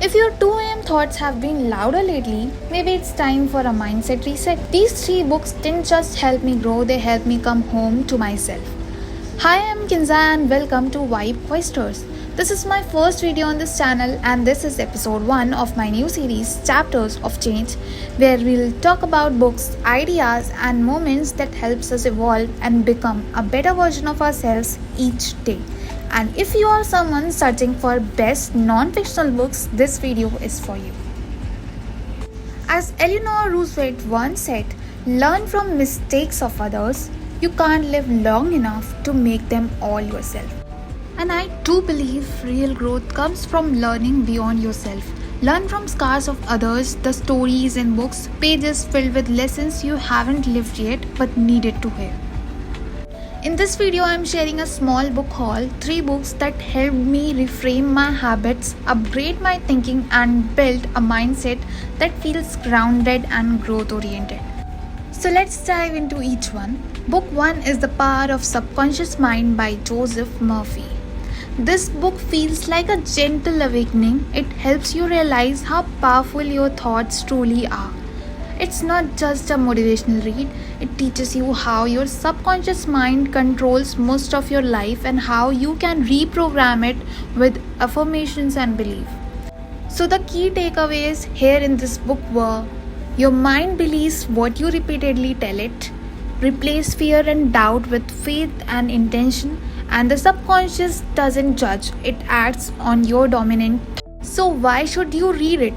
If your 2 a.m. thoughts have been louder lately, maybe it's time for a mindset reset. These 3 books didn't just help me grow, they helped me come home to myself. Hi, I'm Kinza and welcome to Vibe Questers. This is my first video on this channel and this is episode 1 of my new series Chapters of Change, where we'll talk about books, ideas and moments that helps us evolve and become a better version of ourselves each day. And if you are someone searching for best non-fictional books, this video is for you. As Eleanor Roosevelt once said, learn from mistakes of others. You can't live long enough to make them all yourself. And I do believe real growth comes from learning beyond yourself. Learn from scars of others, the stories in books, pages filled with lessons you haven't lived yet but needed to hear. In this video, I am sharing a small book haul, 3 books that helped me reframe my habits, upgrade my thinking and build a mindset that feels grounded and growth oriented. So let's dive into each one. Book 1 is The Power of Subconscious Mind by Joseph Murphy. This book feels like a gentle awakening. It helps you realize how powerful your thoughts truly are. It's not just a motivational read, it teaches you how your subconscious mind controls most of your life and how you can reprogram it with affirmations and belief. So the key takeaways here in this book were: your mind believes what you repeatedly tell it, replace fear and doubt with faith and intention, and the subconscious doesn't judge, it acts on your dominant. So why should you read it?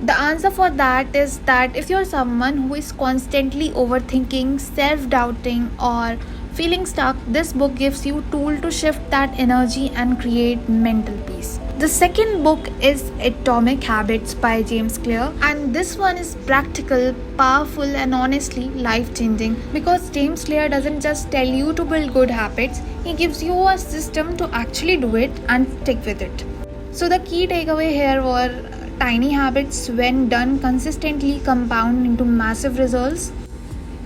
The answer for that is that if you're someone who is constantly overthinking, self-doubting or feeling stuck, this book gives you a tool to shift that energy and create mental peace. The second book is Atomic Habits by James Clear, and this one is practical, powerful and honestly life-changing because James Clear doesn't just tell you to build good habits, he gives you a system to actually do it and stick with it. So the key takeaway here were: tiny habits, when done consistently, compound into massive results.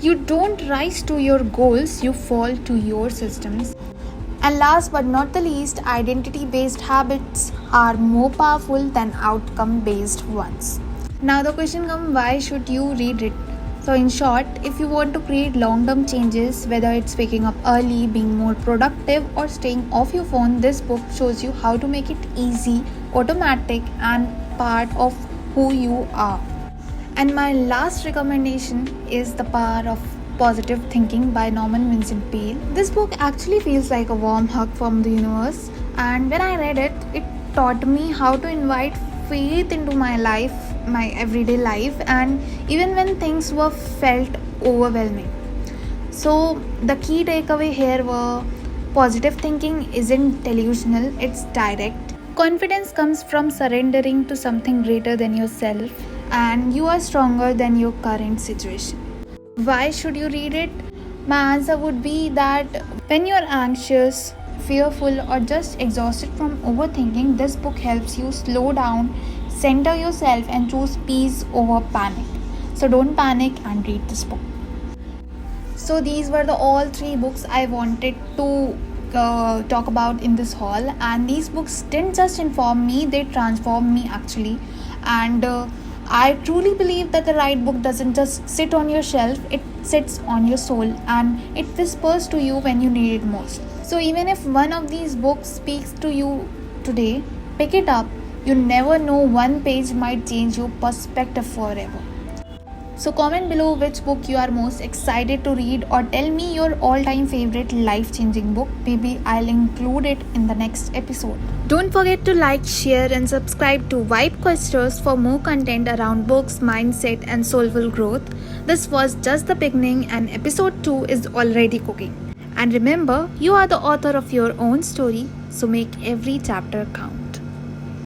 You don't rise to your goals, you fall to your systems. And last but not the least, identity-based habits are more powerful than outcome-based ones. Now the question comes, why should you read it? So in short, if you want to create long-term changes, whether it's waking up early, being more productive or staying off your phone, this book shows you how to make it easy, automatic and part of who you are. And my last recommendation is The Power of Positive Thinking by Vincent Peale. This book actually feels like a warm hug from the universe, and when I read it, it taught me how to invite faith into my life, my everyday life, and even when things were felt overwhelming. So the key takeaway here were: positive thinking isn't delusional, it's direct. Confidence comes from surrendering to something greater than yourself, and you are stronger than your current situation. Why should you read it? My answer would be that when you're anxious, fearful or just exhausted from overthinking, this book helps you slow down, center yourself and choose peace over panic. So don't panic and read this book. So these were the all 3 books I wanted to talk about in this haul, and these books didn't just inform me, they transformed me actually. And I truly believe that the right book doesn't just sit on your shelf, it sits on your soul and it whispers to you when you need it most. So even if one of these books speaks to you today, pick it up. You never know, one page might change your perspective forever. So comment below which book you are most excited to read, or tell me your all-time favorite life-changing book. Maybe I'll include it in the next episode. Don't forget to like, share and subscribe to Vibe Questers for more content around books, mindset and soulful growth. This was just the beginning and episode 2 is already cooking. And remember, you are the author of your own story, so make every chapter count.